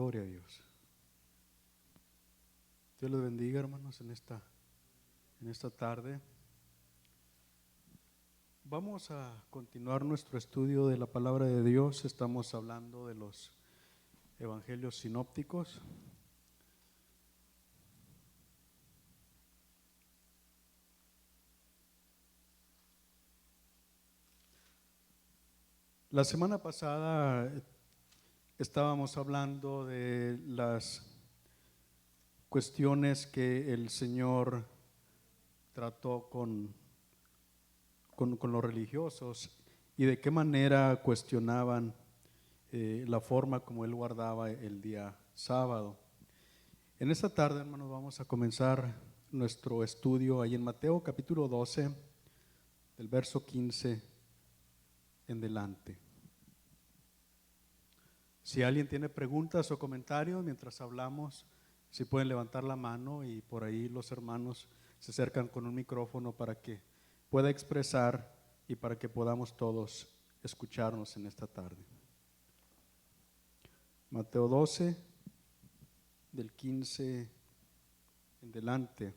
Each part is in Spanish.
Gloria a Dios. Dios les bendiga, hermanos, en esta tarde. Vamos a continuar nuestro estudio de la palabra de Dios. Estamos hablando de los evangelios sinópticos. La semana pasada estábamos hablando de las cuestiones que el Señor trató con los religiosos y de qué manera cuestionaban la forma como Él guardaba el día sábado. En esta tarde, hermanos, vamos a comenzar nuestro estudio ahí en Mateo capítulo 12, del verso 15 en delante. Si alguien tiene preguntas o comentarios mientras hablamos, si pueden levantar la mano y por ahí los hermanos se acercan con un micrófono para que pueda expresar y para que podamos todos escucharnos en esta tarde. Mateo 12, del 15 en delante.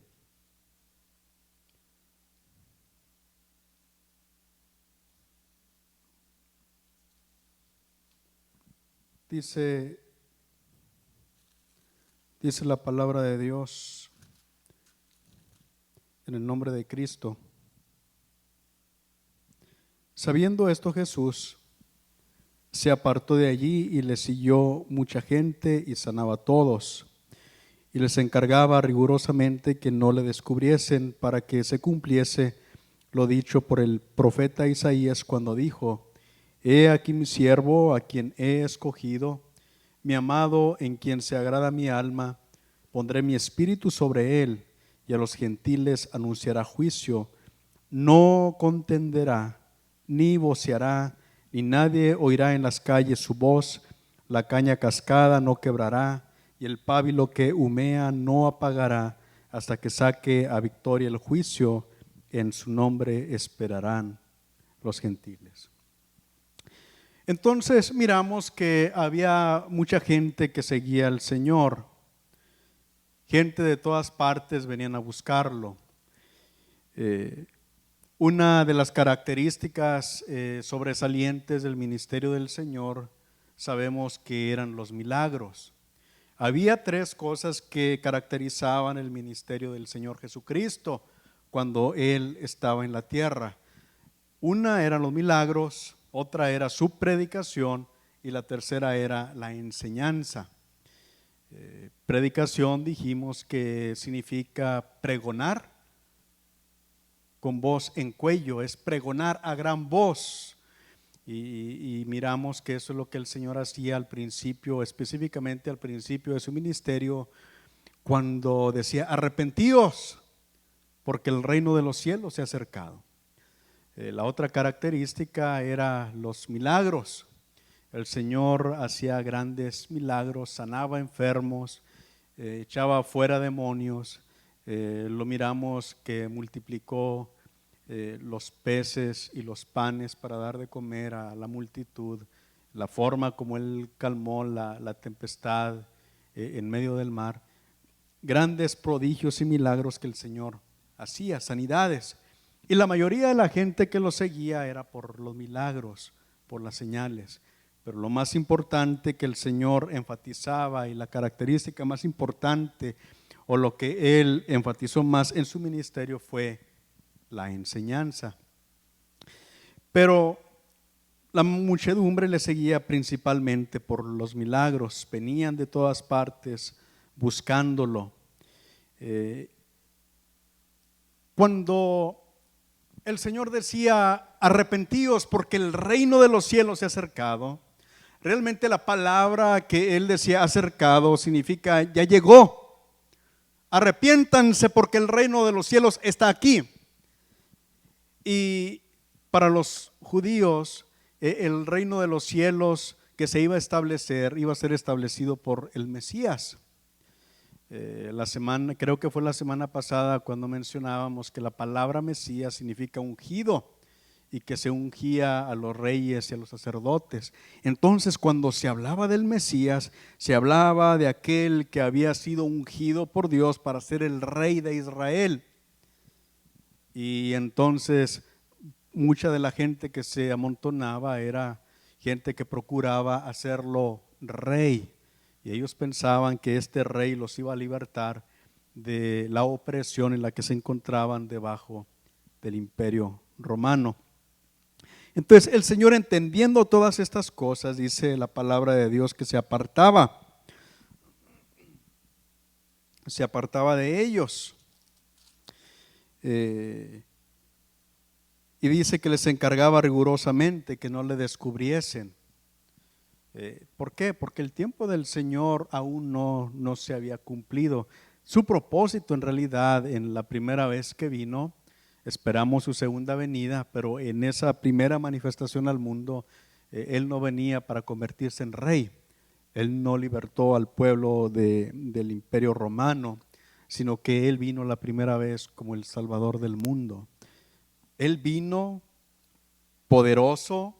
Dice la palabra de Dios en el nombre de Cristo. Sabiendo esto, Jesús se apartó de allí y le siguió mucha gente y sanaba a todos. Y les encargaba rigurosamente que no le descubriesen, para que se cumpliese lo dicho por el profeta Isaías cuando dijo: He aquí mi siervo, a quien he escogido, mi amado, en quien se agrada mi alma. Pondré mi espíritu sobre él, y a los gentiles anunciará juicio. No contenderá, ni voceará, ni nadie oirá en las calles su voz. La caña cascada no quebrará, y el pábilo que humea no apagará, hasta que saque a victoria el juicio. En su nombre esperarán los gentiles. Entonces miramos que había mucha gente que seguía al Señor. Gente de todas partes venían a buscarlo. Una de las características sobresalientes del ministerio del Señor, sabemos que eran los milagros. Había tres cosas que caracterizaban el ministerio del Señor Jesucristo cuando Él estaba en la tierra. Una eran los milagros, otra era su predicación y la tercera era la enseñanza. Predicación dijimos que significa pregonar con voz en cuello, es pregonar a gran voz. Y miramos que eso es lo que el Señor hacía al principio, específicamente al principio de su ministerio, cuando decía: arrepentíos, porque el reino de los cielos se ha acercado. La otra característica era los milagros. El Señor hacía grandes milagros, sanaba enfermos, echaba fuera demonios. Lo miramos que multiplicó los peces y los panes para dar de comer a la multitud. La forma como Él calmó la tempestad en medio del mar. Grandes prodigios y milagros que el Señor hacía, sanidades. Y la mayoría de la gente que lo seguía era por los milagros, por las señales. Pero lo más importante que el Señor enfatizaba, y la característica más importante, o lo que Él enfatizó más en su ministerio, fue la enseñanza. Pero la muchedumbre le seguía principalmente por los milagros. Venían de todas partes buscándolo. Cuando el Señor decía: arrepentíos porque el reino de los cielos se ha acercado, realmente la palabra que Él decía acercado significa ya llegó. Arrepiéntanse porque el reino de los cielos está aquí. Y para los judíos, el reino de los cielos que se iba a establecer, iba a ser establecido por el Mesías. Creo que fue la semana pasada cuando mencionábamos que la palabra Mesías significa ungido, y que se ungía a los reyes y a los sacerdotes. Entonces, cuando se hablaba del Mesías, se hablaba de aquel que había sido ungido por Dios para ser el rey de Israel. Y entonces mucha de la gente que se amontonaba era gente que procuraba hacerlo rey. Y ellos pensaban que este rey los iba a libertar de la opresión en la que se encontraban debajo del imperio romano. Entonces el Señor, entendiendo todas estas cosas, dice la palabra de Dios, que se apartaba de ellos. Y dice que les encargaba rigurosamente que no le descubriesen. ¿Por qué? Porque el tiempo del Señor aún no se había cumplido. Su propósito en realidad en la primera vez que vino, esperamos su segunda venida, pero en esa primera manifestación al mundo, Él no venía para convertirse en rey. Él no libertó al pueblo del imperio romano, sino que Él vino la primera vez como el Salvador del mundo. Él vino poderoso,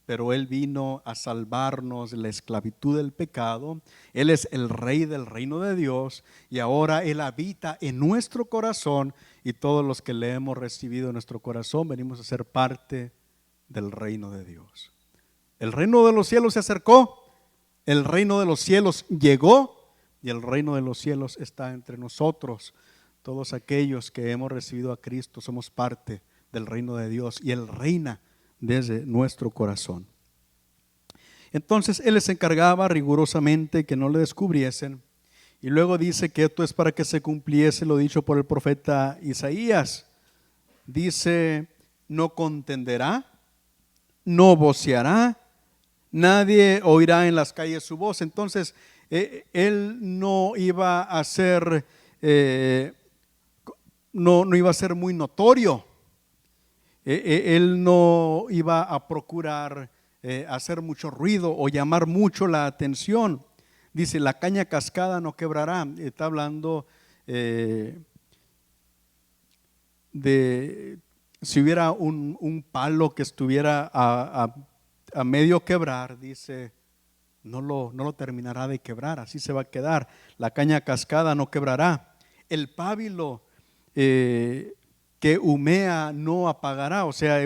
pero Él vino a salvarnos de la esclavitud del pecado. Él es el Rey del reino de Dios y ahora Él habita en nuestro corazón, y todos los que le hemos recibido en nuestro corazón venimos a ser parte del reino de Dios. El reino de los cielos se acercó, el reino de los cielos llegó y el reino de los cielos está entre nosotros. Todos aquellos que hemos recibido a Cristo somos parte del reino de Dios y Él reina desde nuestro corazón. Entonces Él les encargaba rigurosamente que no le descubriesen, y luego dice que esto es para que se cumpliese lo dicho por el profeta Isaías. Dice: no contenderá, no voceará, nadie oirá en las calles su voz. Entonces Él no iba a ser no iba a ser muy notorio. Él no iba a procurar hacer mucho ruido o llamar mucho la atención. Dice: la caña cascada no quebrará. Está hablando de si hubiera un palo que estuviera a medio quebrar, dice, no lo terminará de quebrar, así se va a quedar. La caña cascada no quebrará. El pábilo que humea no apagará, o sea,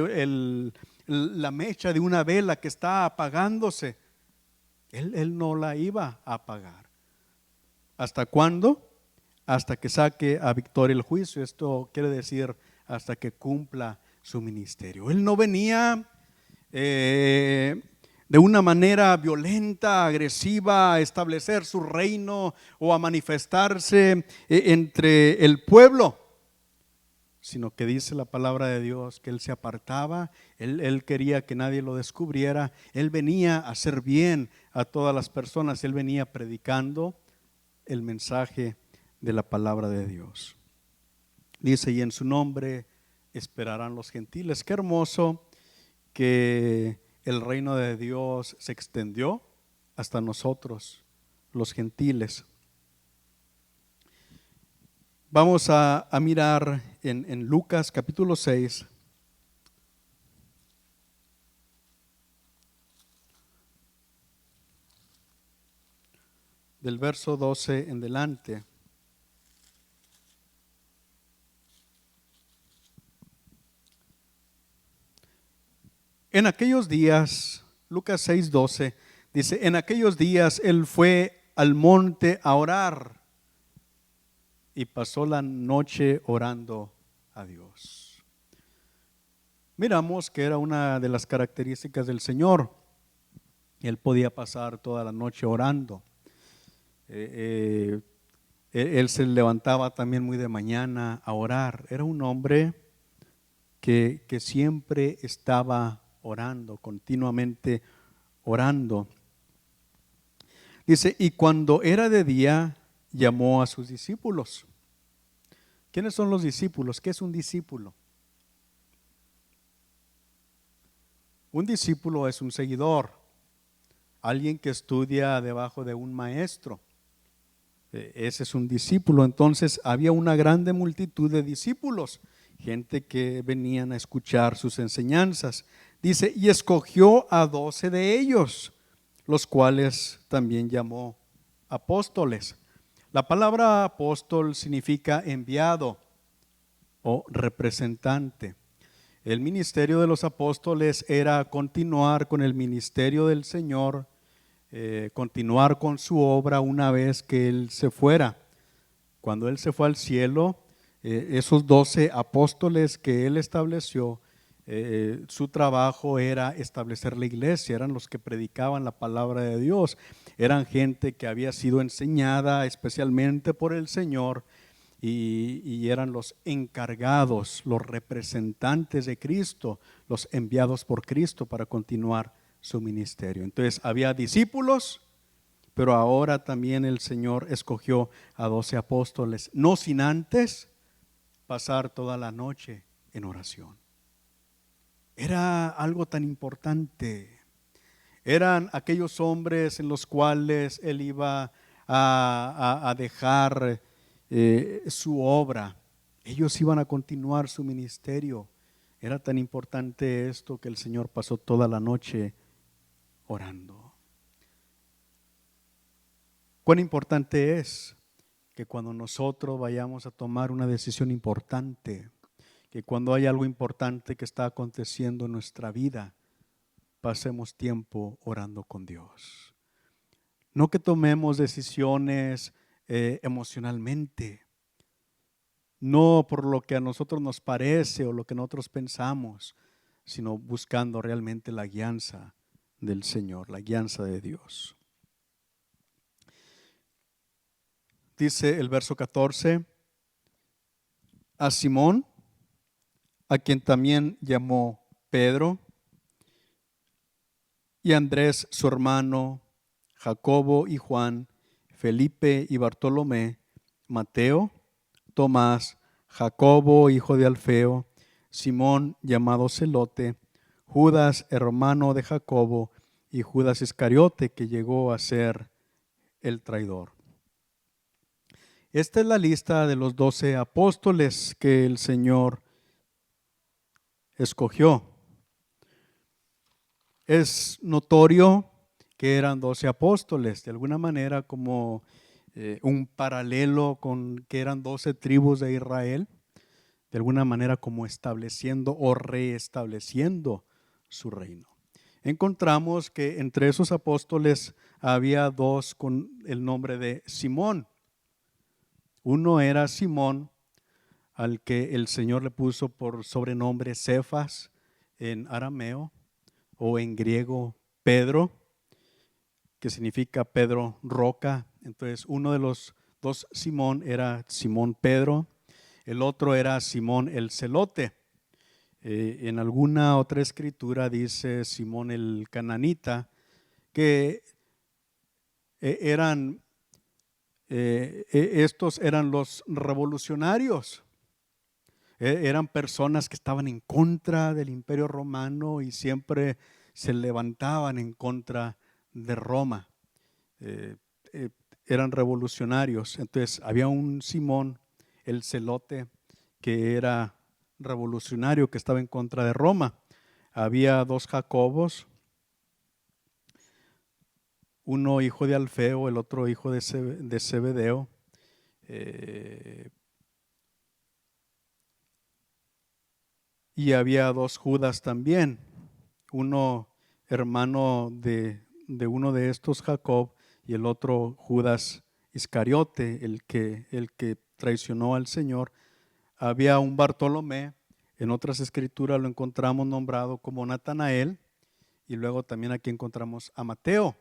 la mecha de una vela que está apagándose, él no la iba a apagar. ¿Hasta cuándo? Hasta que saque a victoria el juicio. Esto quiere decir hasta que cumpla su ministerio. Él no venía de una manera violenta, agresiva, a establecer su reino o a manifestarse entre el pueblo, sino que dice la palabra de Dios que Él se apartaba. Él quería que nadie lo descubriera. Él venía a hacer bien a todas las personas. Él venía predicando el mensaje de la palabra de Dios. Dice: y en su nombre esperarán los gentiles. Qué hermoso que el reino de Dios se extendió hasta nosotros, los gentiles. Vamos a mirar en Lucas capítulo 6. Del verso 12 en delante. En aquellos días, Lucas 6:12, dice: en aquellos días Él fue al monte a orar y pasó la noche orando a Dios. Miramos que era una de las características del Señor. Él podía pasar toda la noche orando. Él se levantaba también muy de mañana a orar. Era un hombre que siempre estaba orando, continuamente orando. Dice: y cuando era de día, llamó a sus discípulos. ¿Quiénes son los discípulos? ¿Qué es un discípulo? Un discípulo es un seguidor, alguien que estudia debajo de un maestro. Ese es un discípulo. Entonces había una grande multitud de discípulos gente que venían a escuchar sus enseñanzas. Dice, y escogió a 12 de ellos, los cuales también llamó apóstoles. La palabra apóstol significa enviado o representante. El ministerio de los apóstoles era continuar con el ministerio del Señor, continuar con su obra una vez que Él se fuera. Cuando Él se fue al cielo, esos 12 apóstoles que Él estableció, su trabajo era establecer la iglesia, eran los que predicaban la palabra de Dios, eran gente que había sido enseñada especialmente por el Señor y eran los encargados, los representantes de Cristo, los enviados por Cristo para continuar su ministerio. Entonces había discípulos, pero ahora también el Señor escogió a 12 apóstoles, no sin antes pasar toda la noche en oración. Era algo tan importante. Eran aquellos hombres en los cuales Él iba a dejar su obra. Ellos iban a continuar su ministerio. Era tan importante esto que el Señor pasó toda la noche orando. Cuán importante es que cuando nosotros vayamos a tomar una decisión importante, que cuando hay algo importante que está aconteciendo en nuestra vida, pasemos tiempo orando con Dios. No que tomemos decisiones emocionalmente, no por lo que a nosotros nos parece o lo que nosotros pensamos, sino buscando realmente la guianza del Señor, la guianza de Dios. Dice el verso 14, a Simón, a quien también llamó Pedro, y Andrés su hermano, Jacobo y Juan, Felipe y Bartolomé, Mateo, Tomás, Jacobo hijo de Alfeo, Simón llamado Celote, Judas hermano de Jacobo y Judas Iscariote, que llegó a ser el traidor. Esta es la lista de los 12 apóstoles que el Señor escogió. Es notorio que eran 12 apóstoles, de alguna manera como un paralelo con que eran 12 tribus de Israel, de alguna manera como estableciendo o reestableciendo su reino. Encontramos que entre esos apóstoles había dos con el nombre de Simón. Uno era Simón, al que el Señor le puso por sobrenombre Cefas en arameo, o en griego Pedro, que significa Pedro roca. Entonces uno de los dos Simón era Simón Pedro, el otro era Simón el celote. En alguna otra escritura dice Simón el cananita, que estos eran los revolucionarios. Eran personas que estaban en contra del Imperio Romano y siempre se levantaban en contra de Roma. Eran revolucionarios. Entonces había un Simón el celote que era revolucionario, que estaba en contra de Roma. Había dos Jacobos, uno hijo de Alfeo, el otro hijo de Zebedeo. Y había dos Judas también, uno hermano de uno de estos, Jacob, y el otro Judas Iscariote, el que traicionó al Señor. Había un Bartolomé, en otras escrituras lo encontramos nombrado como Natanael, y luego también aquí encontramos a Mateo,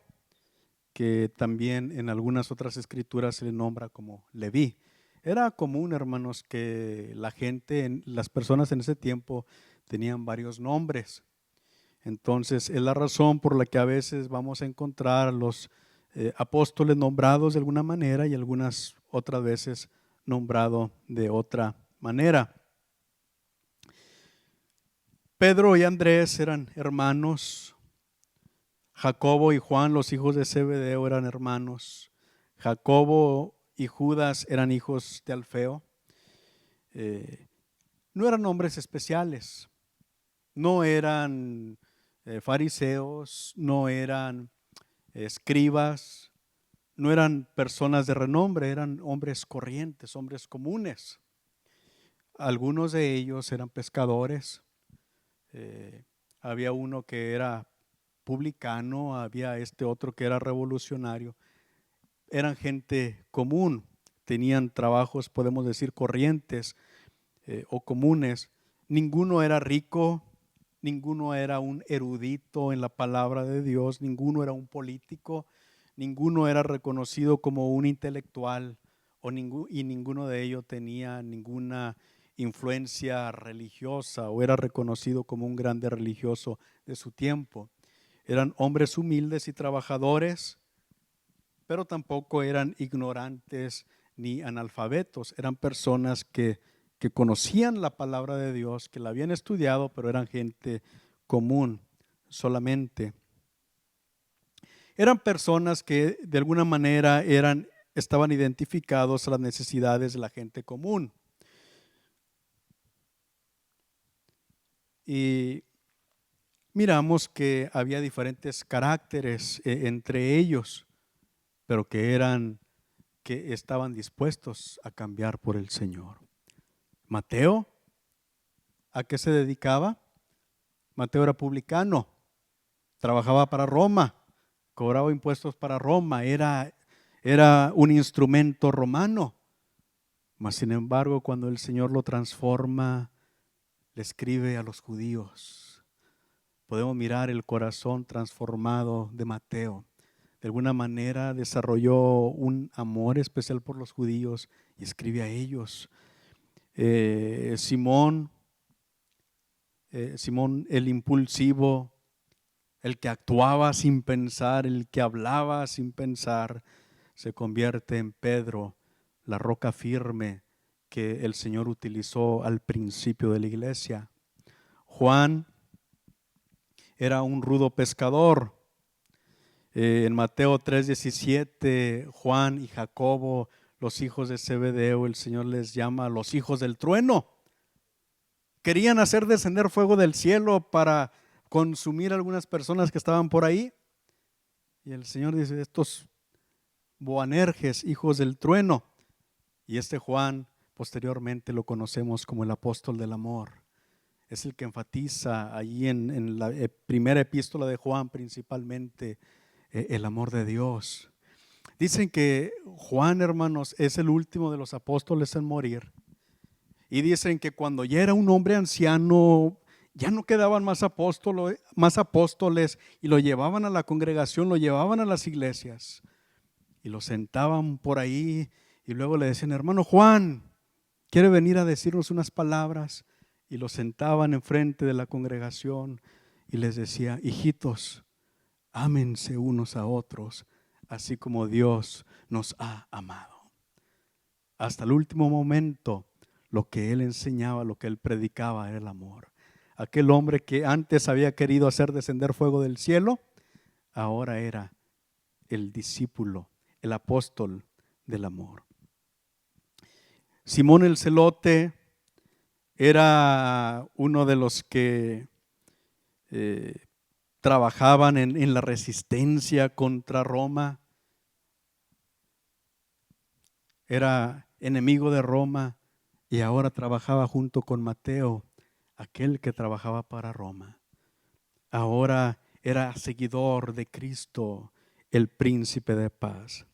que también en algunas otras escrituras se le nombra como Leví. Era común, hermanos, que la gente, las personas en ese tiempo tenían varios nombres. Entonces, es la razón por la que a veces vamos a encontrar los apóstoles nombrados de alguna manera y algunas otras veces nombrado de otra manera. Pedro y Andrés eran hermanos. Jacobo y Juan, los hijos de Zebedeo, eran hermanos. Jacobo y Judas eran hijos de Alfeo. no eran hombres especiales, no eran fariseos, no eran escribas, no eran personas de renombre, eran hombres corrientes, hombres comunes. Algunos de ellos eran pescadores, había uno que era publicano, había este otro que era revolucionario. Eran gente común, tenían trabajos, podemos decir, corrientes o comunes. Ninguno era rico, ninguno era un erudito en la palabra de Dios, ninguno era un político, ninguno era reconocido como un intelectual y ninguno de ellos tenía ninguna influencia religiosa o era reconocido como un grande religioso de su tiempo. Eran hombres humildes y trabajadores, pero tampoco eran ignorantes ni analfabetos. Eran personas que conocían la palabra de Dios, que la habían estudiado, pero eran gente común solamente. Eran personas que de alguna manera estaban identificados a las necesidades de la gente común. Y miramos que había diferentes caracteres entre ellos, pero que estaban dispuestos a cambiar por el Señor. Mateo, ¿a qué se dedicaba? Mateo era publicano, trabajaba para Roma, cobraba impuestos para Roma, era un instrumento romano. Mas sin embargo, cuando el Señor lo transforma, le escribe a los judíos. Podemos mirar el corazón transformado de Mateo. De alguna manera desarrolló un amor especial por los judíos y escribe a ellos. Simón el impulsivo, el que actuaba sin pensar, el que hablaba sin pensar, se convierte en Pedro, la roca firme que el Señor utilizó al principio de la iglesia. Juan era un rudo pescador. En Mateo 3:17, Juan y Jacobo, los hijos de Zebedeo, el Señor les llama los hijos del trueno. Querían hacer descender fuego del cielo para consumir a algunas personas que estaban por ahí. Y el Señor dice, estos Boanerges, hijos del trueno. Y este Juan, posteriormente lo conocemos como el apóstol del amor. Es el que enfatiza allí en la primera epístola de Juan principalmente el amor de Dios. Dicen que Juan, hermanos, es el último de los apóstoles en morir. Y dicen que cuando ya era un hombre anciano, ya no quedaban más apóstoles y lo llevaban a la congregación, lo llevaban a las iglesias y lo sentaban por ahí y luego le decían, hermano Juan, ¿quiere venir a decirnos unas palabras? Y lo sentaban enfrente de la congregación y les decía, hijitos, ámense unos a otros, así como Dios nos ha amado. Hasta el último momento, lo que él enseñaba, lo que él predicaba era el amor. Aquel hombre que antes había querido hacer descender fuego del cielo, ahora era el discípulo, el apóstol del amor. Simón el Celote era uno de los que trabajaban en la resistencia contra Roma. Era enemigo de Roma y ahora trabajaba junto con Mateo, aquel que trabajaba para Roma. Ahora era seguidor de Cristo, el príncipe de paz.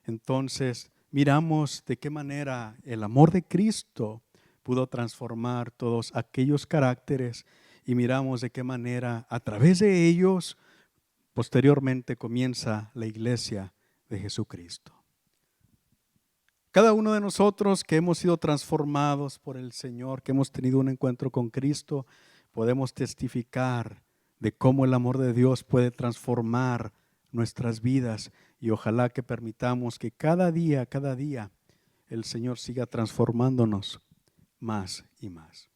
Entonces, miramos de qué manera el amor de Cristo pudo transformar todos aquellos caracteres y miramos de qué manera a través de ellos posteriormente comienza la iglesia de Jesucristo. Cada uno de nosotros que hemos sido transformados por el Señor, que hemos tenido un encuentro con Cristo, podemos testificar de cómo el amor de Dios puede transformar nuestras vidas y ojalá que permitamos que cada día el Señor siga transformándonos más y más.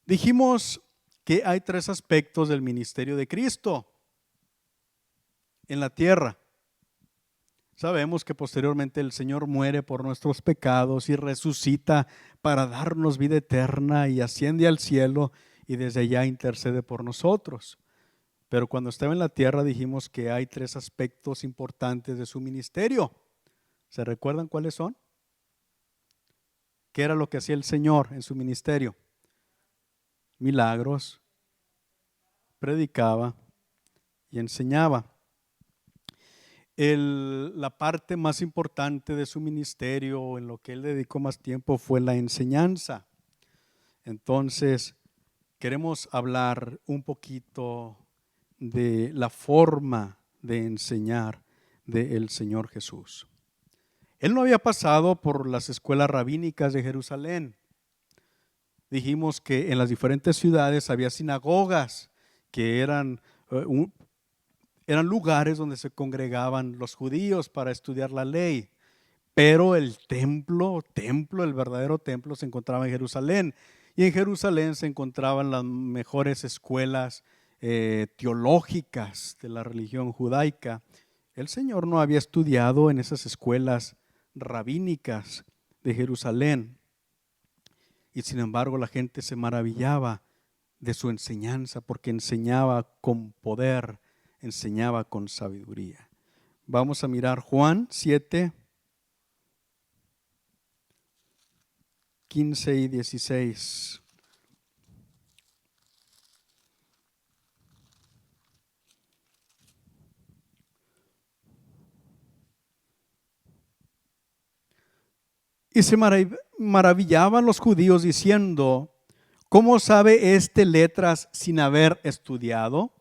Dijimos que hay 3 aspectos del ministerio de Cristo en la tierra. Sabemos que posteriormente el Señor muere por nuestros pecados y resucita para darnos vida eterna y asciende al cielo y desde allá intercede por nosotros. Pero cuando estaba en la tierra dijimos que hay tres aspectos importantes de su ministerio. ¿Se recuerdan cuáles son? ¿Qué era lo que hacía el Señor en su ministerio? Milagros, predicaba y enseñaba. La parte más importante de su ministerio, en lo que él dedicó más tiempo, fue la enseñanza. Entonces, queremos hablar un poquito de la forma de enseñar del Señor Jesús. Él no había pasado por las escuelas rabínicas de Jerusalén. Dijimos que en las diferentes ciudades había sinagogas que eran lugares donde se congregaban los judíos para estudiar la ley. Pero el el verdadero templo se encontraba en Jerusalén. Y en Jerusalén se encontraban las mejores escuelas teológicas de la religión judaica. El Señor no había estudiado en esas escuelas rabínicas de Jerusalén. Y sin embargo la gente se maravillaba de su enseñanza porque enseñaba con poder, enseñaba con sabiduría. Vamos a mirar Juan 7, 15 y 16. Y se maravillaban los judíos diciendo: ¿cómo sabe este letras sin haber estudiado?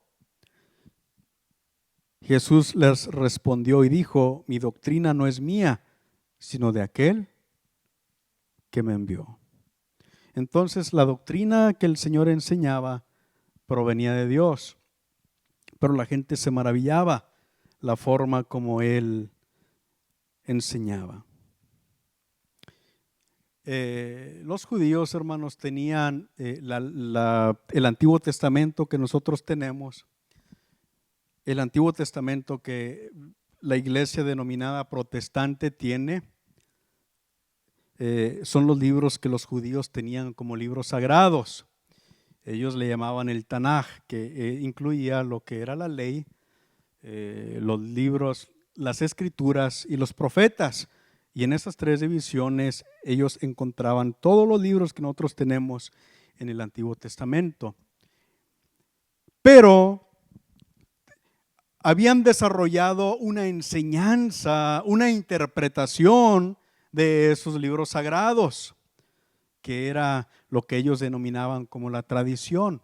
Jesús les respondió y dijo: mi doctrina no es mía, sino de aquel que me envió. Entonces la doctrina que el Señor enseñaba provenía de Dios, pero la gente se maravillaba la forma como Él enseñaba. Los judíos, hermanos, tenían el Antiguo Testamento que nosotros tenemos, el Antiguo Testamento que la iglesia denominada protestante tiene. Son los libros que los judíos tenían como libros sagrados. Ellos le llamaban el Tanaj, que incluía lo que era la ley, los libros, las escrituras y los profetas. Y en esas tres divisiones ellos encontraban todos los libros que nosotros tenemos en el Antiguo Testamento. Pero habían desarrollado una enseñanza, una interpretación de esos libros sagrados, que era lo que ellos denominaban como la tradición.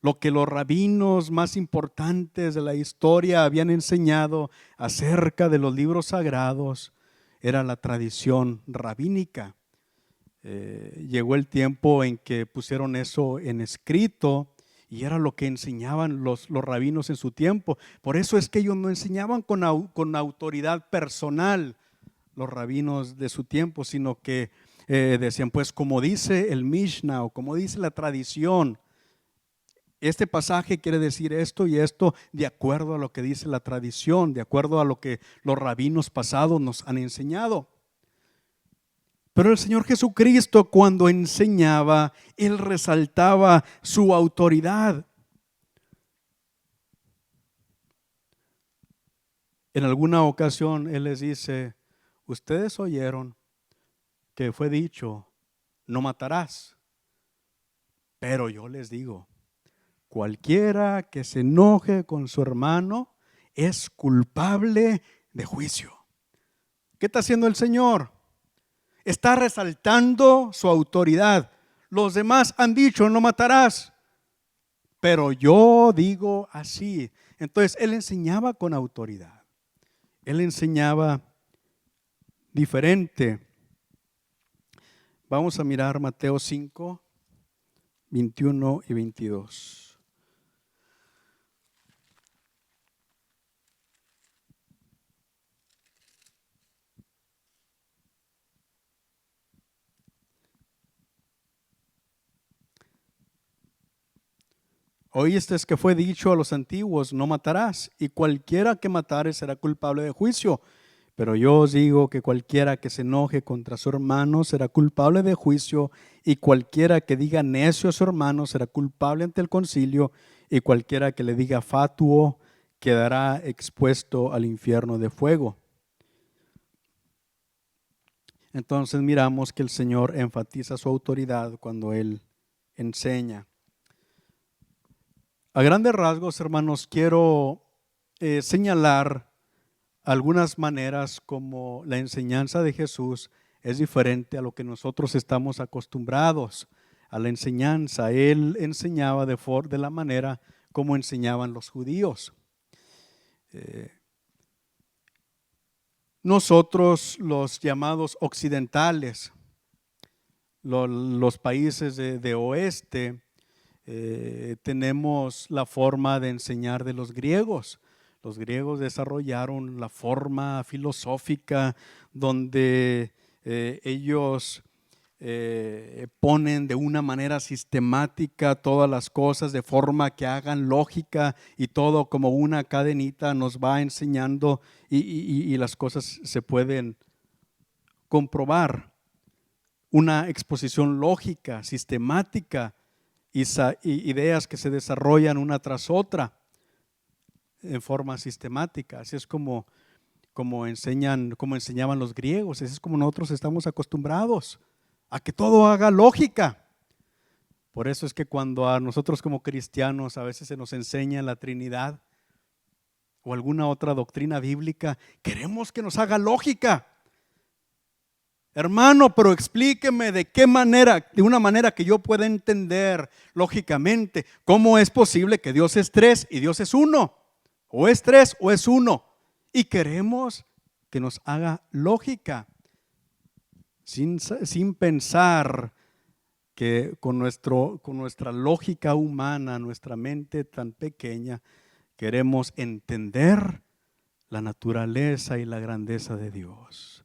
Lo que los rabinos más importantes de la historia habían enseñado acerca de los libros sagrados era la tradición rabínica. Llegó el tiempo en que pusieron eso en escrito y era lo que enseñaban los rabinos en su tiempo. Por eso es que ellos no enseñaban con autoridad personal, los rabinos de su tiempo, sino que decían, pues como dice el Mishnah o como dice la tradición, este pasaje quiere decir esto y esto de acuerdo a lo que dice la tradición, de acuerdo a lo que los rabinos pasados nos han enseñado. Pero el Señor Jesucristo, cuando enseñaba, Él resaltaba su autoridad. En alguna ocasión Él les dice: ustedes oyeron que fue dicho, no matarás. Pero yo les digo, cualquiera que se enoje con su hermano es culpable de juicio. ¿Qué está haciendo el Señor? Está resaltando su autoridad. Los demás han dicho, no matarás, pero yo digo así. Entonces Él enseñaba con autoridad. Él enseñaba diferente. Vamos a mirar Mateo 5, 21 y 22. Oíste que fue dicho a los antiguos, no matarás, y cualquiera que matare será culpable de juicio. Pero yo os digo que cualquiera que se enoje contra su hermano será culpable de juicio, y cualquiera que diga necio a su hermano será culpable ante el concilio, y cualquiera que le diga fatuo quedará expuesto al infierno de fuego. Entonces miramos que el Señor enfatiza su autoridad cuando Él enseña. A grandes rasgos, hermanos, quiero señalar algunas maneras como la enseñanza de Jesús es diferente a lo que nosotros estamos acostumbrados a la enseñanza. Él enseñaba de la manera como enseñaban los judíos. Nosotros, los llamados occidentales, los países de oeste, tenemos la forma de enseñar de los griegos. Los griegos desarrollaron la forma filosófica donde ellos ponen de una manera sistemática todas las cosas de forma que hagan lógica, y todo como una cadenita nos va enseñando y las cosas se pueden comprobar. Una exposición lógica, sistemática, y ideas que se desarrollan una tras otra en forma sistemática. Así es como enseñaban los griegos. Así es como nosotros estamos acostumbrados a que todo haga lógica. Por eso es que cuando a nosotros como cristianos a veces se nos enseña la Trinidad o alguna otra doctrina bíblica, queremos que nos haga lógica. Hermano, pero explíqueme de qué manera, de una manera que yo pueda entender lógicamente, cómo es posible que Dios es tres y Dios es uno, o es tres o es uno, y queremos que nos haga lógica, sin pensar que con nuestra lógica humana, nuestra mente tan pequeña, queremos entender la naturaleza y la grandeza de Dios.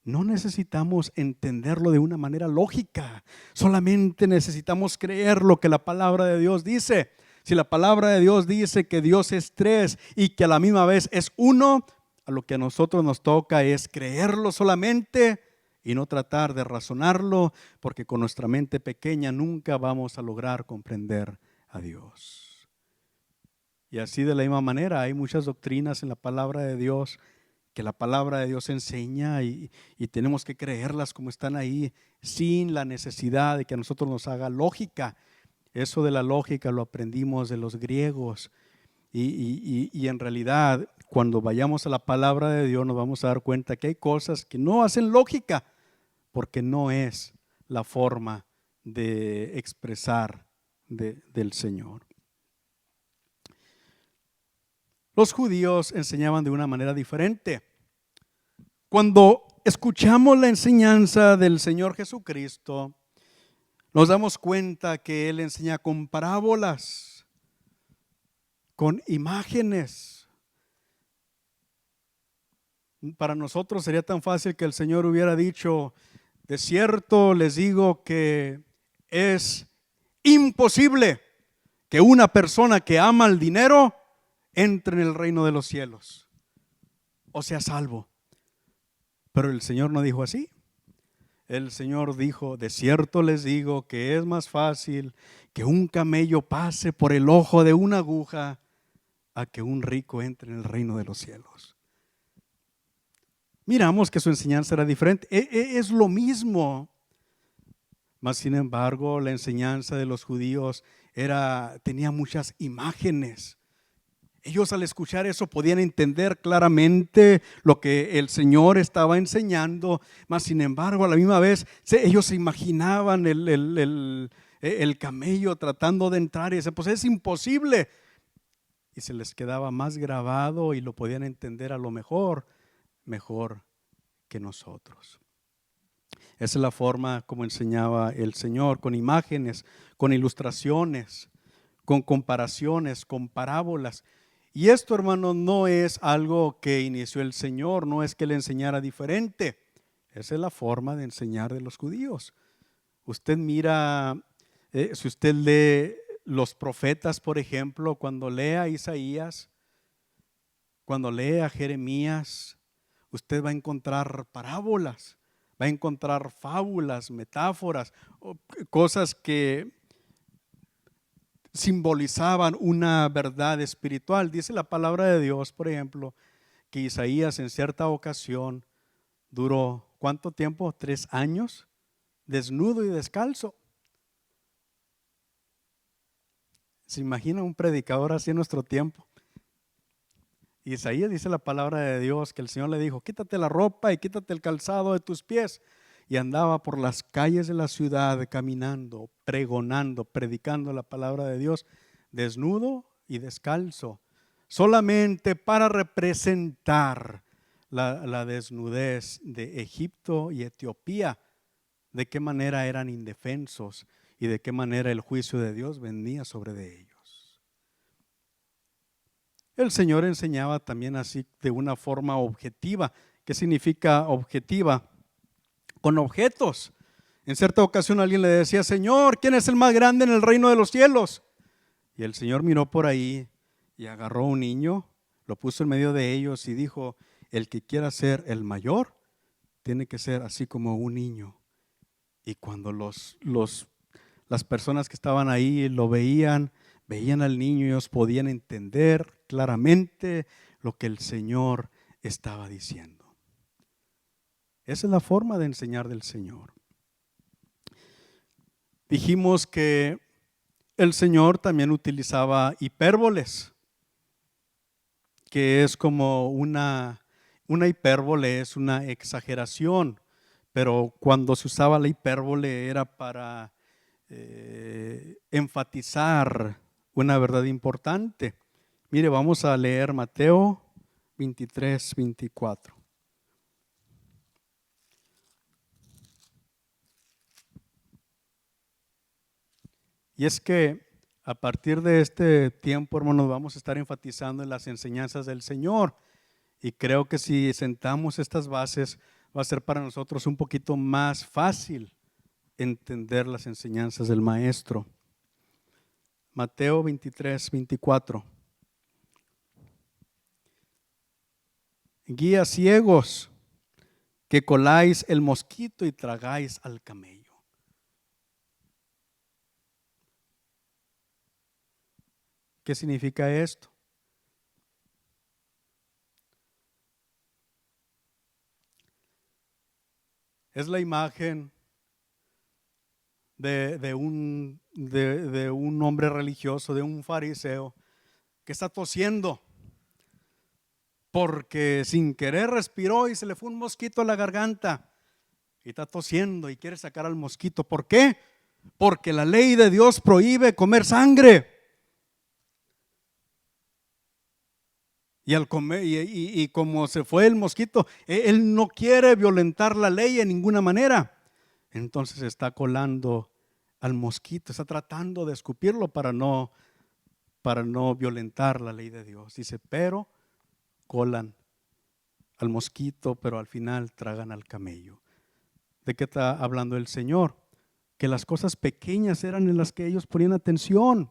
No necesitamos entenderlo de una manera lógica, solamente necesitamos creer lo que la palabra de Dios dice. Si la palabra de Dios dice que Dios es tres y que a la misma vez es uno, a lo que a nosotros nos toca es creerlo solamente y no tratar de razonarlo, porque con nuestra mente pequeña nunca vamos a lograr comprender a Dios. Y así de la misma manera hay muchas doctrinas en la palabra de Dios que la palabra de Dios enseña y tenemos que creerlas como están ahí, sin la necesidad de que a nosotros nos haga lógica. Eso de la lógica lo aprendimos de los griegos y en realidad cuando vayamos a la palabra de Dios nos vamos a dar cuenta que hay cosas que no hacen lógica porque no es la forma de expresar del Señor. Los judíos enseñaban de una manera diferente. Cuando escuchamos la enseñanza del Señor Jesucristo, nos damos cuenta que Él enseña con parábolas, con imágenes. Para nosotros sería tan fácil que el Señor hubiera dicho: de cierto les digo que es imposible que una persona que ama el dinero entre en el reino de los cielos o sea salvo. Pero el Señor no dijo así. El Señor dijo: de cierto les digo que es más fácil que un camello pase por el ojo de una aguja a que un rico entre en el reino de los cielos. Miramos que su enseñanza era diferente. Es lo mismo. Mas sin embargo, la enseñanza de los judíos tenía muchas imágenes. Ellos al escuchar eso podían entender claramente lo que el Señor estaba enseñando, mas sin embargo a la misma vez ellos se imaginaban el camello tratando de entrar y decían: pues es imposible. Y se les quedaba más grabado y lo podían entender a lo mejor que nosotros. Esa es la forma como enseñaba el Señor, con imágenes, con ilustraciones, con comparaciones, con parábolas. Y esto, hermano, no es algo que inició el Señor, no es que le enseñara diferente. Esa es la forma de enseñar de los judíos. Usted mira, si usted lee los profetas, por ejemplo, cuando lee a Isaías, cuando lee a Jeremías, usted va a encontrar parábolas, va a encontrar fábulas, metáforas, cosas que simbolizaban una verdad espiritual. Dice la palabra de Dios, por ejemplo, que Isaías en cierta ocasión duró, ¿cuánto tiempo? 3 años, desnudo y descalzo. ¿Se imagina un predicador así en nuestro tiempo? Isaías dice la palabra de Dios que el Señor le dijo, quítate la ropa y quítate el calzado de tus pies. Y andaba por las calles de la ciudad caminando, pregonando, predicando la palabra de Dios, desnudo y descalzo, solamente para representar la desnudez de Egipto y Etiopía, de qué manera eran indefensos y de qué manera el juicio de Dios venía sobre de ellos. El Señor enseñaba también así de una forma objetiva. ¿Qué significa objetiva? Con objetos. En cierta ocasión alguien le decía, Señor, ¿quién es el más grande en el reino de los cielos? Y el Señor miró por ahí y agarró a un niño, lo puso en medio de ellos y dijo, el que quiera ser el mayor, tiene que ser así como un niño. Y cuando las personas que estaban ahí lo veían al niño y ellos podían entender claramente lo que el Señor estaba diciendo. Esa es la forma de enseñar del Señor. Dijimos que el Señor también utilizaba hipérboles, que es como una hipérbole, es una exageración, pero cuando se usaba la hipérbole era para enfatizar una verdad importante. Mire, vamos a leer Mateo 23, 24. Y es que a partir de este tiempo, hermanos, vamos a estar enfatizando en las enseñanzas del Señor. Y creo que si sentamos estas bases, va a ser para nosotros un poquito más fácil entender las enseñanzas del Maestro. Mateo 23, 24. Guías ciegos, que coláis el mosquito y tragáis al camello. ¿Qué significa esto? Es la imagen de un hombre religioso, de un fariseo, que está tosiendo porque sin querer respiró y se le fue un mosquito a la garganta y está tosiendo y quiere sacar al mosquito. ¿Por qué? Porque la ley de Dios prohíbe comer sangre. Y al comer, y como se fue el mosquito, él no quiere violentar la ley en ninguna manera. Entonces está colando al mosquito, está tratando de escupirlo para no violentar la ley de Dios. Dice, pero colan al mosquito, pero al final tragan al camello. ¿De qué está hablando el Señor? Que las cosas pequeñas eran en las que ellos ponían atención,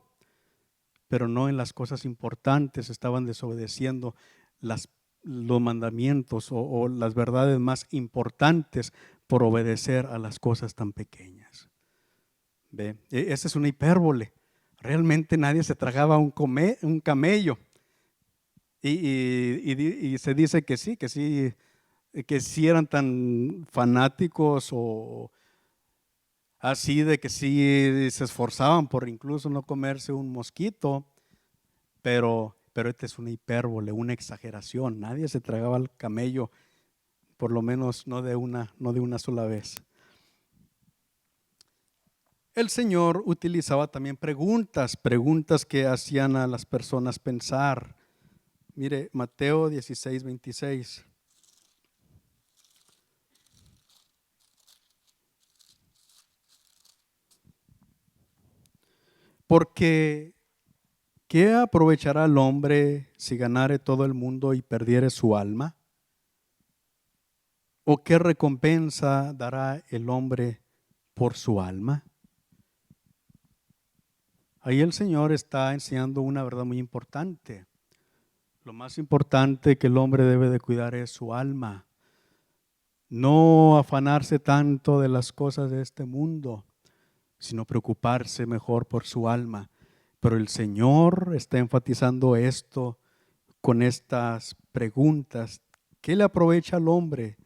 pero no en las cosas importantes. Estaban desobedeciendo los mandamientos o las verdades más importantes por obedecer a las cosas tan pequeñas. ¿Ve? Esa es una hipérbole. Realmente nadie se tragaba un camello. Y se dice que sí eran tan fanáticos o así de que sí se esforzaban por incluso no comerse un mosquito, pero esta es una hipérbole, una exageración. Nadie se tragaba al camello, por lo menos no de una sola vez. El Señor utilizaba también preguntas que hacían a las personas pensar. Mire, Mateo 16, 26. Porque ¿qué aprovechará el hombre si ganare todo el mundo y perdiere su alma? ¿O qué recompensa dará el hombre por su alma? Ahí el Señor está enseñando una verdad muy importante. Lo más importante que el hombre debe de cuidar es su alma. No afanarse tanto de las cosas de este mundo, sino preocuparse mejor por su alma. Pero el Señor está enfatizando esto con estas preguntas. ¿Qué le aprovecha al hombre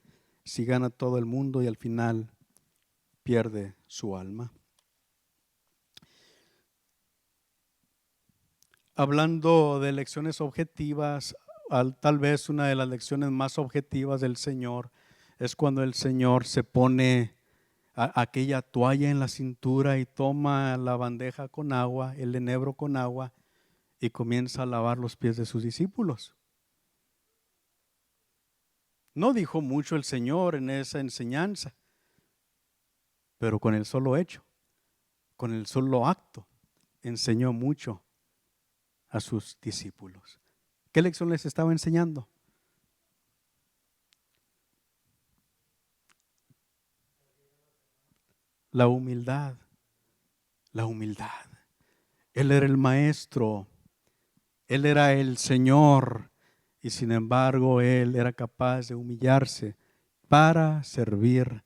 si gana todo el mundo y al final pierde su alma? Hablando de lecciones objetivas, tal vez una de las lecciones más objetivas del Señor es cuando el Señor se pone aquella toalla en la cintura y toma la bandeja con agua, el enebro con agua, y comienza a lavar los pies de sus discípulos. No dijo mucho el Señor en esa enseñanza, pero con el solo hecho, con el solo acto, enseñó mucho a sus discípulos. ¿Qué lección les estaba enseñando? La humildad, la humildad. Él era el maestro, Él era el Señor, y sin embargo Él era capaz de humillarse para servir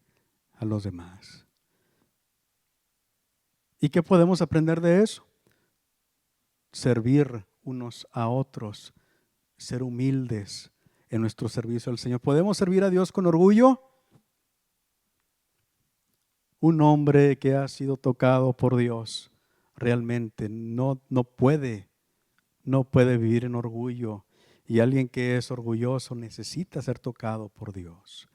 a los demás. ¿Y qué podemos aprender de eso? Servir unos a otros, ser humildes en nuestro servicio al Señor. ¿Podemos servir a Dios con orgullo? Un hombre que ha sido tocado por Dios realmente no puede vivir en orgullo, y alguien que es orgulloso necesita ser tocado por Dios.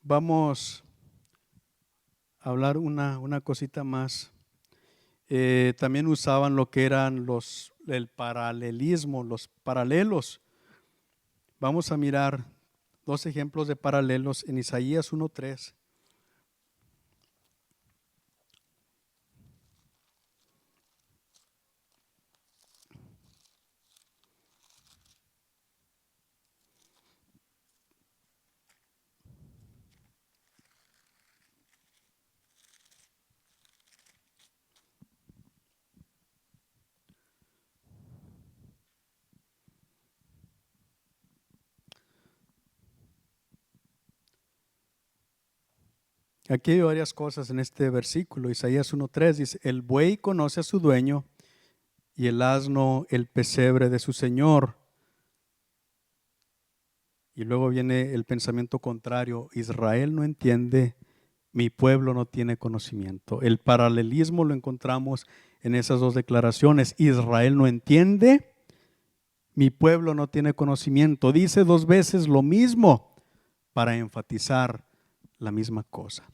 Vamos a hablar una cosita más. También usaban lo que eran el paralelismo, los paralelos. Vamos a mirar dos ejemplos de paralelos en Isaías 1:3. Aquí hay varias cosas en este versículo. Isaías 1:3 dice: el buey conoce a su dueño y el asno el pesebre de su señor. Y luego viene el pensamiento contrario: Israel no entiende, mi pueblo no tiene conocimiento. El paralelismo lo encontramos en esas dos declaraciones. Israel no entiende, mi pueblo no tiene conocimiento. Dice dos veces lo mismo para enfatizar la misma cosa.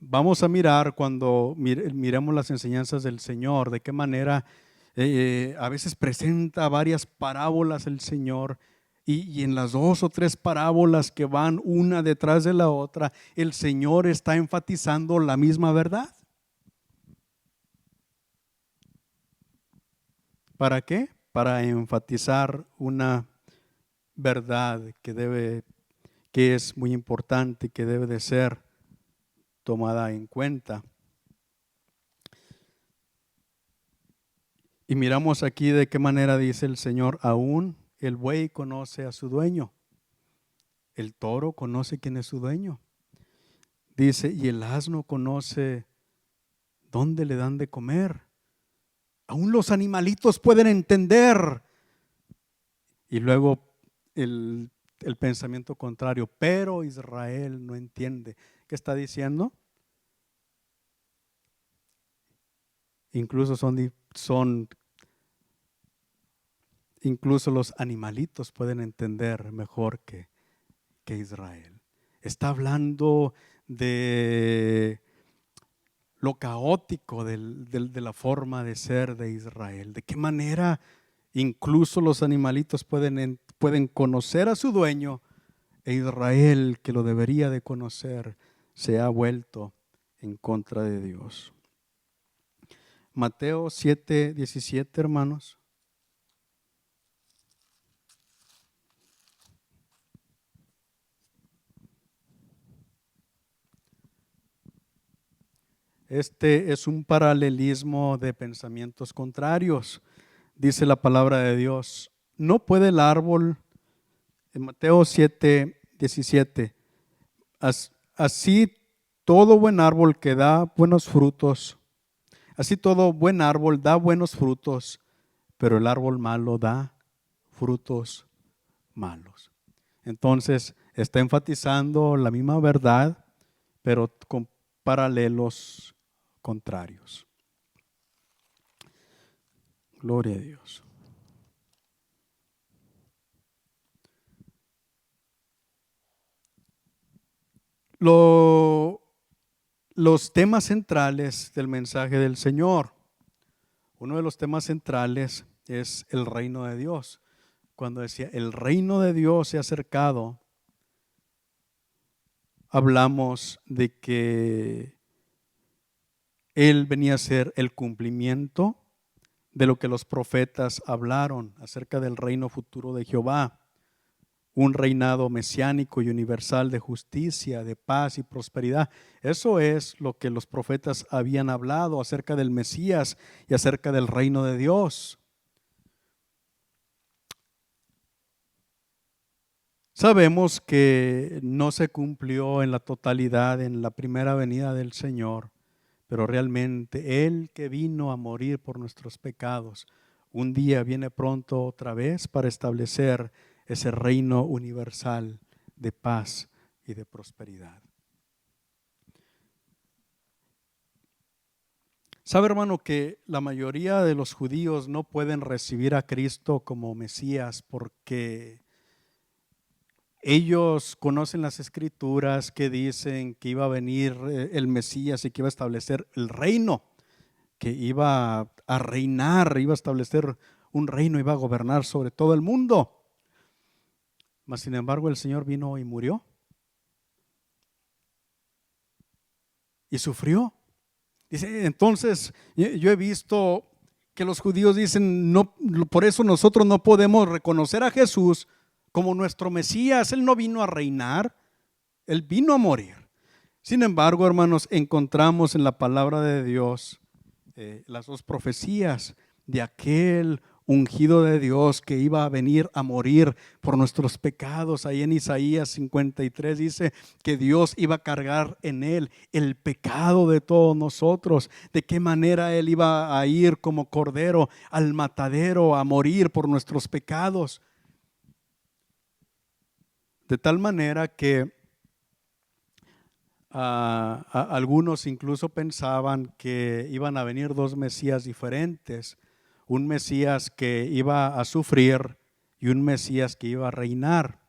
Vamos a mirar cuando miremos las enseñanzas del Señor, de qué manera a veces presenta varias parábolas el Señor, y en las dos o tres parábolas que van una detrás de la otra, el Señor está enfatizando la misma verdad. ¿Para qué? Para enfatizar una verdad que es muy importante, que debe de ser tomada en cuenta. Y miramos aquí de qué manera dice el Señor: aún el buey conoce a su dueño, el toro conoce quién es su dueño. Dice: y el asno conoce dónde le dan de comer. Aún los animalitos pueden entender. Y luego el pensamiento contrario: pero Israel no entiende. ¿Qué está diciendo? Incluso incluso los animalitos pueden entender mejor que Israel. Está hablando de lo caótico de la forma de ser de Israel. De qué manera incluso los animalitos pueden conocer a su dueño, e Israel, que lo debería de conocer, se ha vuelto en contra de Dios. Mateo 7:17, hermanos. Este es un paralelismo de pensamientos contrarios. Dice la palabra de Dios, no puede el árbol, en Mateo 7:17, así todo buen árbol que da buenos frutos, así todo buen árbol da buenos frutos, pero el árbol malo da frutos malos. Entonces, está enfatizando la misma verdad, pero con paralelos contrarios. Gloria a Dios. Los temas centrales del mensaje del Señor. Uno de los temas centrales es el reino de Dios. Cuando decía el reino de Dios se ha acercado, hablamos de que Él venía a ser el cumplimiento de lo que los profetas hablaron acerca del reino futuro de Jehová. Un reinado mesiánico y universal de justicia, de paz y prosperidad. Eso es lo que los profetas habían hablado acerca del Mesías y acerca del reino de Dios. Sabemos que no se cumplió en la totalidad en la primera venida del Señor, pero realmente Él que vino a morir por nuestros pecados, un día viene pronto otra vez para establecer ese reino universal de paz y de prosperidad. ¿Sabe, hermano, que la mayoría de los judíos no pueden recibir a Cristo como Mesías porque ellos conocen las escrituras que dicen que iba a venir el Mesías y que iba a establecer el reino, que iba a reinar, iba a establecer un reino, iba a gobernar sobre todo el mundo? Mas sin embargo el Señor vino y murió y sufrió. Dice, entonces yo he visto que los judíos dicen, no, por eso nosotros no podemos reconocer a Jesús como nuestro Mesías. Él no vino a reinar, Él vino a morir. Sin embargo, hermanos, encontramos en la palabra de Dios las dos profecías de aquel ungido de Dios que iba a venir a morir por nuestros pecados. Ahí en Isaías 53 dice que Dios iba a cargar en él el pecado de todos nosotros. De qué manera él iba a ir como cordero al matadero a morir por nuestros pecados. De tal manera que algunos incluso pensaban que iban a venir dos Mesías diferentes. Un Mesías que iba a sufrir y un Mesías que iba a reinar.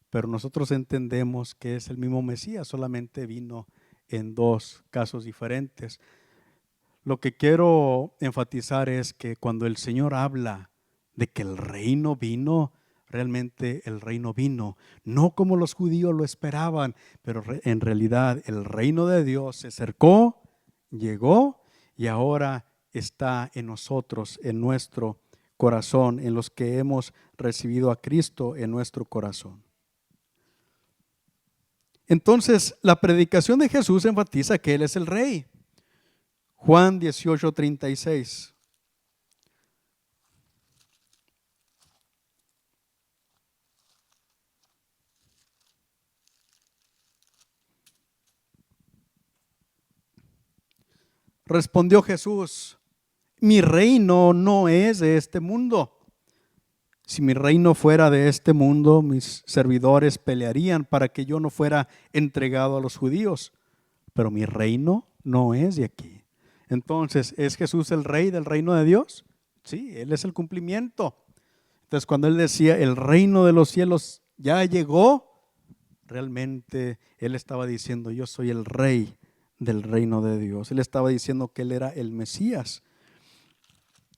Pero nosotros entendemos que es el mismo Mesías, solamente vino en dos casos diferentes. Lo que quiero enfatizar es que cuando el Señor habla de que el reino vino, realmente el reino vino, no como los judíos lo esperaban, pero en realidad el reino de Dios se acercó, llegó y ahora está en nosotros, en nuestro corazón, en los que hemos recibido a Cristo en nuestro corazón. Entonces, la predicación de Jesús enfatiza que Él es el Rey. Juan 18:36. Respondió Jesús, mi reino no es de este mundo. Si mi reino fuera de este mundo, mis servidores pelearían para que yo no fuera entregado a los judíos. Pero mi reino no es de aquí. Entonces, ¿es Jesús el rey del reino de Dios? Sí, Él es el cumplimiento. Entonces, cuando Él decía, el reino de los cielos ya llegó, realmente Él estaba diciendo, yo soy el rey del reino de Dios. Él estaba diciendo que Él era el Mesías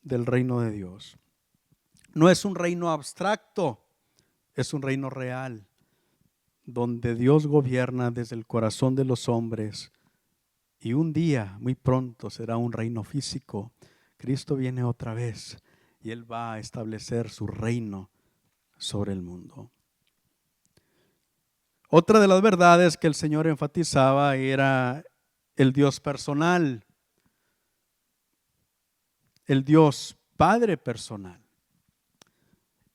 del reino de Dios. No es un reino abstracto, es un reino real, donde Dios gobierna desde el corazón de los hombres. Y un día, muy pronto, será un reino físico. Cristo viene otra vez y Él va a establecer su reino sobre el mundo. Otra de las verdades que el Señor enfatizaba era el Dios personal, el Dios Padre personal.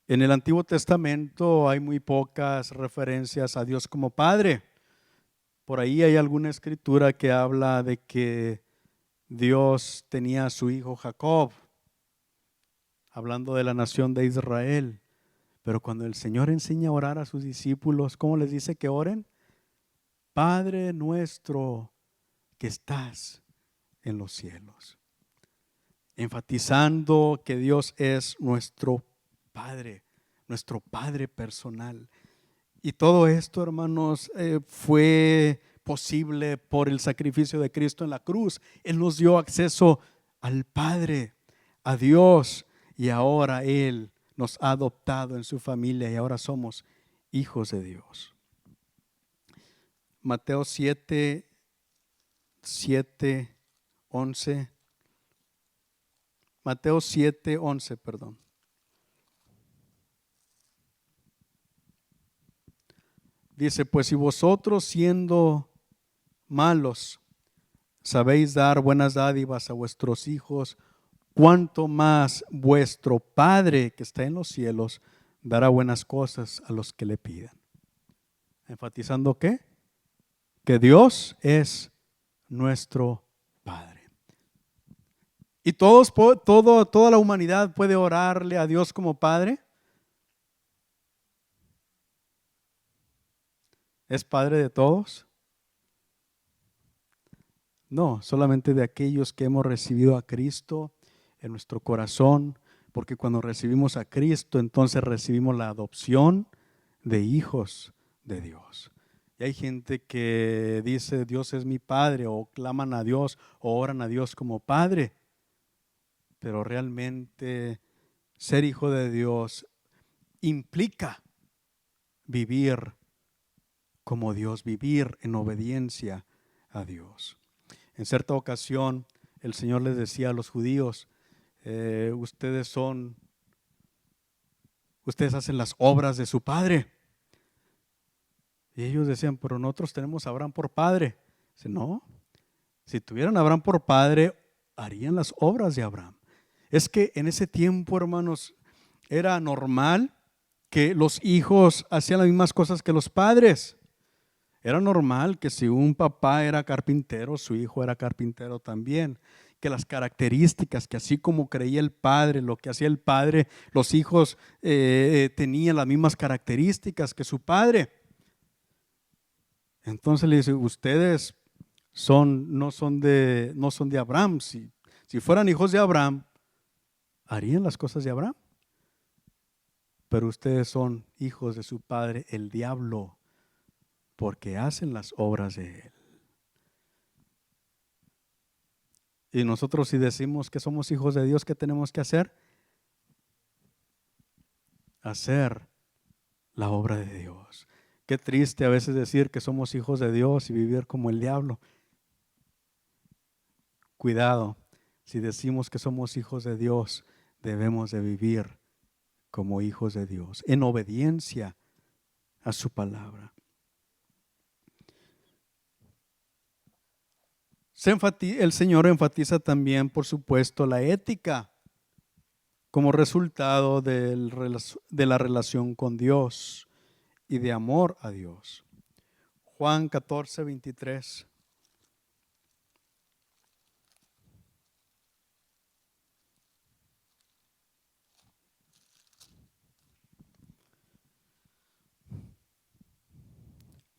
En el Antiguo Testamento hay muy pocas referencias a Dios como Padre. Por ahí hay alguna escritura que habla de que Dios tenía a su hijo Jacob, hablando de la nación de Israel. Pero cuando el Señor enseña a orar a sus discípulos, ¿cómo les dice que oren? Padre nuestro que estás en los cielos. Enfatizando que Dios es nuestro Padre personal. Y todo esto, hermanos, fue posible por el sacrificio de Cristo en la cruz. Él nos dio acceso al Padre, a Dios, y ahora Él nos ha adoptado en su familia y ahora somos hijos de Dios. Mateo 7, 11. Mateo 7, 11, perdón. Dice, pues si vosotros siendo malos sabéis dar buenas dádivas a vuestros hijos, cuánto más vuestro Padre que está en los cielos dará buenas cosas a los que le pidan. Enfatizando ¿qué? Que Dios es nuestro Padre. Y toda la humanidad puede orarle a Dios como Padre. ¿Es Padre de todos? No, solamente de aquellos que hemos recibido a Cristo en nuestro corazón, porque cuando recibimos a Cristo, entonces recibimos la adopción de hijos de Dios. Y hay gente que dice, Dios es mi Padre, o claman a Dios, o oran a Dios como Padre, pero realmente ser hijo de Dios implica vivir como Dios, vivir en obediencia a Dios. En cierta ocasión, el Señor les decía a los judíos, ustedes hacen las obras de su padre. Y ellos decían, pero nosotros tenemos a Abraham por padre. Dice, no, si tuvieran a Abraham por padre, harían las obras de Abraham. Es que en ese tiempo, hermanos, era normal que los hijos hacían las mismas cosas que los padres. Era normal que si un papá era carpintero, su hijo era carpintero también. Que las características, que así como creía el padre, lo que hacía el padre, los hijos tenían las mismas características que su padre. Entonces le dice, ustedes no son de Abraham. Si fueran hijos de Abraham, harían las cosas de Abraham. Pero ustedes son hijos de su padre, el diablo, porque hacen las obras de él. Y nosotros si decimos que somos hijos de Dios, ¿qué tenemos que hacer? Hacer la obra de Dios. Qué triste a veces decir que somos hijos de Dios y vivir como el diablo. Cuidado, si decimos que somos hijos de Dios, debemos de vivir como hijos de Dios, en obediencia a su palabra. El Señor enfatiza también, por supuesto, la ética como resultado de la relación con Dios y de amor a Dios. Juan 14, 23.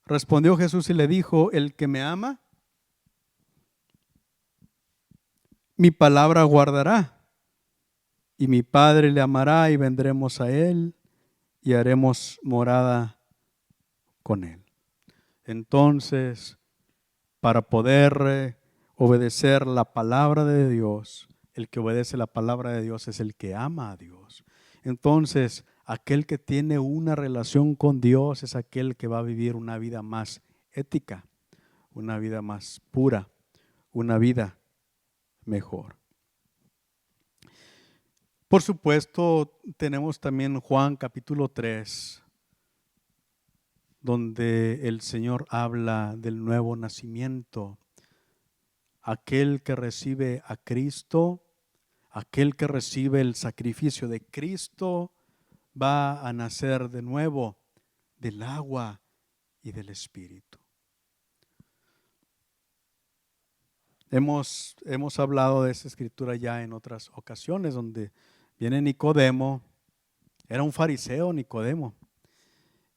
Respondió Jesús y le dijo, el que me ama, mi palabra guardará, y mi Padre le amará y vendremos a él y haremos morada con él. Entonces, para poder obedecer la palabra de Dios, el que obedece la palabra de Dios es el que ama a Dios. Entonces, aquel que tiene una relación con Dios es aquel que va a vivir una vida más ética, una vida más pura, una vida mejor. Por supuesto, tenemos también Juan capítulo 3, donde el Señor habla del nuevo nacimiento, aquel que recibe a Cristo, aquel que recibe el sacrificio de Cristo, va a nacer de nuevo del agua y del Espíritu. Hemos hablado de esa escritura ya en otras ocasiones, donde viene Nicodemo. Era un fariseo Nicodemo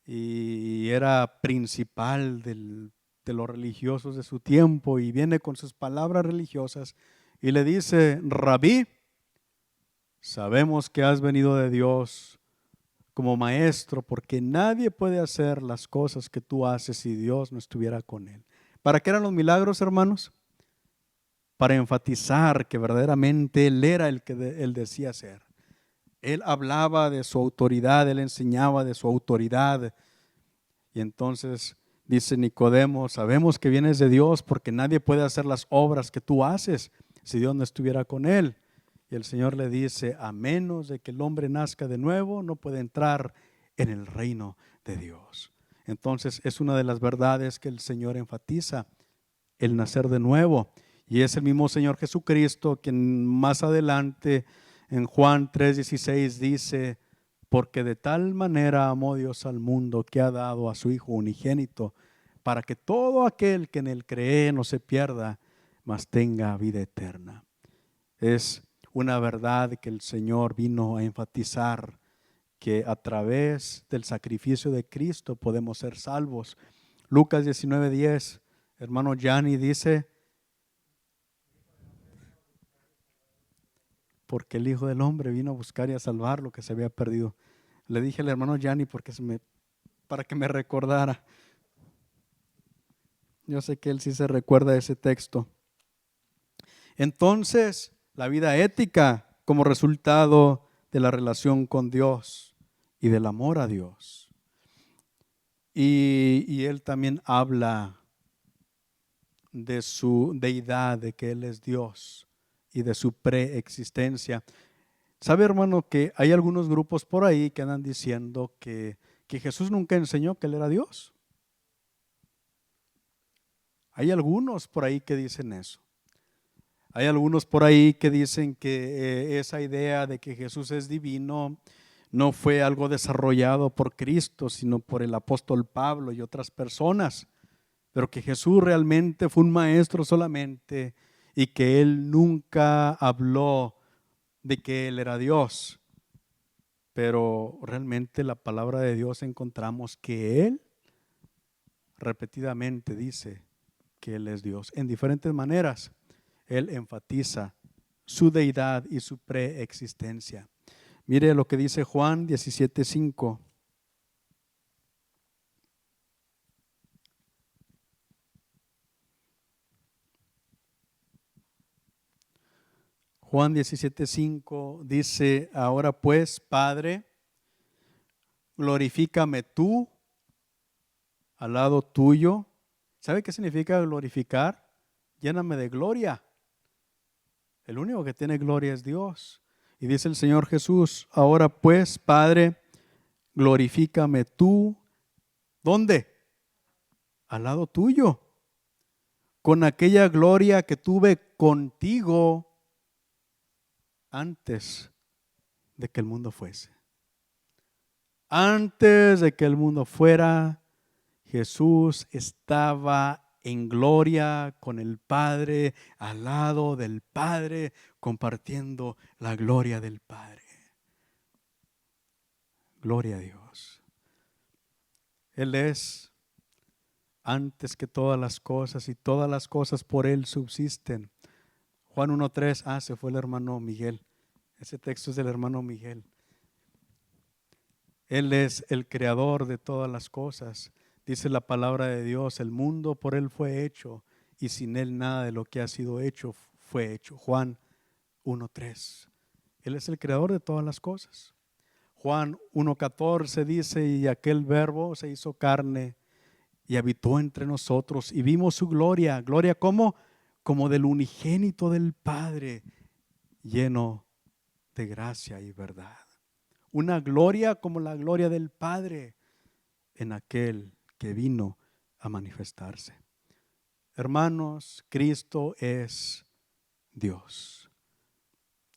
y era principal de los religiosos de su tiempo, y viene con sus palabras religiosas y le dice: Rabí, sabemos que has venido de Dios como maestro, porque nadie puede hacer las cosas que tú haces si Dios no estuviera con él. ¿Para qué eran los milagros, hermanos? Para enfatizar que verdaderamente él era el que él decía ser. Él hablaba de su autoridad, él enseñaba de su autoridad. Y entonces dice Nicodemo: sabemos que vienes de Dios, porque nadie puede hacer las obras que tú haces si Dios no estuviera con él. Y el Señor le dice: a menos de que el hombre nazca de nuevo, no puede entrar en el reino de Dios. Entonces es una de las verdades que el Señor enfatiza, el nacer de nuevo. Y es el mismo Señor Jesucristo quien más adelante en Juan 3:16 dice: porque de tal manera amó Dios al mundo, que ha dado a su Hijo unigénito, para que todo aquel que en él cree no se pierda, mas tenga vida eterna. Es una verdad que el Señor vino a enfatizar, que a través del sacrificio de Cristo podemos ser salvos. Lucas 19:10, hermano Gianni dice: porque el Hijo del Hombre vino a buscar y a salvar lo que se había perdido. Le dije al hermano Gianni para que me recordara. Yo sé que él sí se recuerda de ese texto. Entonces, la vida ética como resultado de la relación con Dios y del amor a Dios. Y él también habla de su deidad, de que Él es Dios, y de su preexistencia. ¿Sabe, hermano, que hay algunos grupos por ahí que andan diciendo que Jesús nunca enseñó que Él era Dios? Hay algunos por ahí que dicen eso. Hay algunos por ahí que dicen que esa idea de que Jesús es divino no fue algo desarrollado por Cristo, sino por el apóstol Pablo y otras personas, pero que Jesús realmente fue un maestro solamente y que Él nunca habló de que Él era Dios. Pero realmente la palabra de Dios encontramos que Él repetidamente dice que Él es Dios. En diferentes maneras, Él enfatiza su deidad y su preexistencia. Mire lo que dice Juan 17:5. Juan 17:5 dice: ahora pues, Padre, glorifícame tú al lado tuyo. ¿Sabe qué significa glorificar? Lléname de gloria. El único que tiene gloria es Dios. Y dice el Señor Jesús: ahora pues, Padre, glorifícame tú. ¿Dónde? Al lado tuyo. Con aquella gloria que tuve contigo antes de que el mundo fuese. Antes de que el mundo fuera, Jesús estaba en gloria con el Padre, al lado del Padre, compartiendo la gloria del Padre. Gloria a Dios. Él es antes que todas las cosas, y todas las cosas por Él subsisten. Juan 1:3, se fue el hermano Miguel. Ese texto es del hermano Miguel. Él es el creador de todas las cosas. Dice la palabra de Dios: el mundo por Él fue hecho, y sin Él nada de lo que ha sido hecho fue hecho. Juan 1:3. Él es el creador de todas las cosas. Juan 1:14 dice: y aquel verbo se hizo carne y habitó entre nosotros, y vimos su gloria. ¿Gloria cómo? Como del unigénito del Padre, lleno de gracia y verdad. Una gloria como la gloria del Padre en aquel que vino a manifestarse. Hermanos, Cristo es Dios.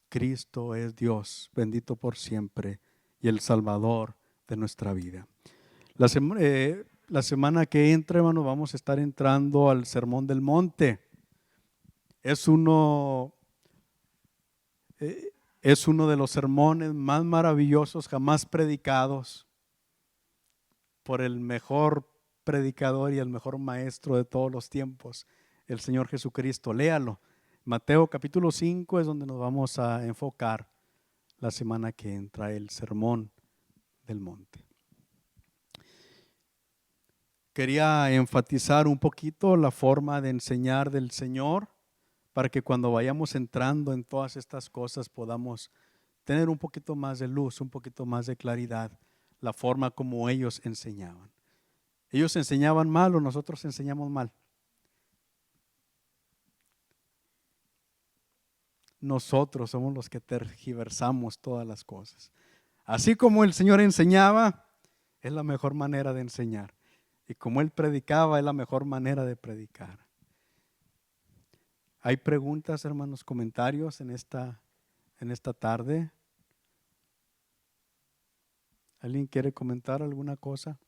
Cristo es Dios, bendito por siempre, y el Salvador de nuestra vida. La semana que entra, hermano, vamos a estar entrando al Sermón del Monte. Es uno de los sermones más maravillosos jamás predicados por el mejor predicador y el mejor maestro de todos los tiempos, el Señor Jesucristo. Léalo. Mateo capítulo 5 es donde nos vamos a enfocar la semana que entra, el Sermón del Monte. Quería enfatizar un poquito la forma de enseñar del Señor para que cuando vayamos entrando en todas estas cosas podamos tener un poquito más de luz, un poquito más de claridad, la forma como ellos enseñaban. ¿Ellos enseñaban mal o nosotros enseñamos mal? Nosotros somos los que tergiversamos todas las cosas. Así como el Señor enseñaba, es la mejor manera de enseñar. Y como Él predicaba, es la mejor manera de predicar. ¿Hay preguntas, hermanos, comentarios en esta tarde? ¿Alguien quiere comentar alguna cosa?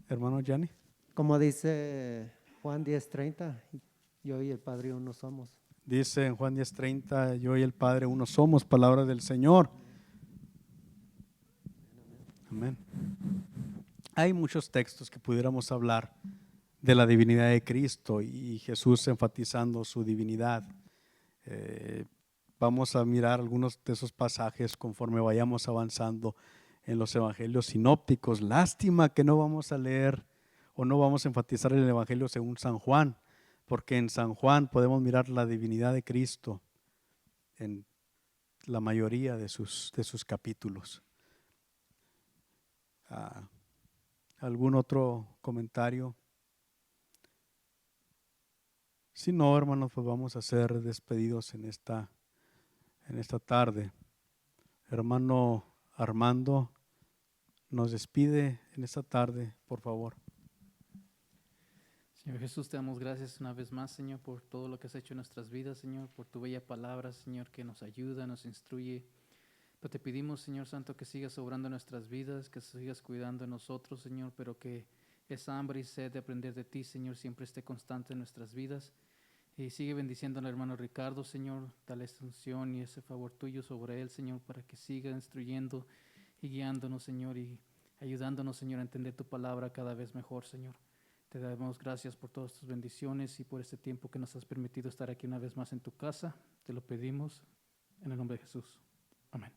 Hermano Gianni. Como dice Juan 10:30, yo y el Padre uno somos. Dice en Juan 10:30, yo y el Padre uno somos, palabra del Señor. Amén. Hay muchos textos que pudiéramos hablar de la divinidad de Cristo y Jesús enfatizando su divinidad. Vamos a mirar algunos de esos pasajes conforme vayamos avanzando en los evangelios sinópticos. Lástima que no vamos a leer o no vamos a enfatizar el evangelio según San Juan, porque en San Juan podemos mirar la divinidad de Cristo en la mayoría de sus capítulos. ¿Algún otro comentario? Si no, hermanos, pues vamos a ser despedidos en esta tarde. Hermano Armando, nos despide en esta tarde, por favor. Señor Jesús, te damos gracias una vez más, Señor, por todo lo que has hecho en nuestras vidas, Señor, por tu bella palabra, Señor, que nos ayuda, nos instruye. Pero te pedimos, Señor Santo, que sigas obrando en nuestras vidas, que sigas cuidando de nosotros, Señor, pero que esa hambre y sed de aprender de ti, Señor, siempre esté constante en nuestras vidas. Y sigue bendiciendo al hermano Ricardo, Señor, dale esa unción y ese favor tuyo sobre él, Señor, para que siga instruyendo y guiándonos, Señor, y ayudándonos, Señor, a entender tu palabra cada vez mejor, Señor. Te damos gracias por todas tus bendiciones y por este tiempo que nos has permitido estar aquí una vez más en tu casa. Te lo pedimos en el nombre de Jesús. Amén.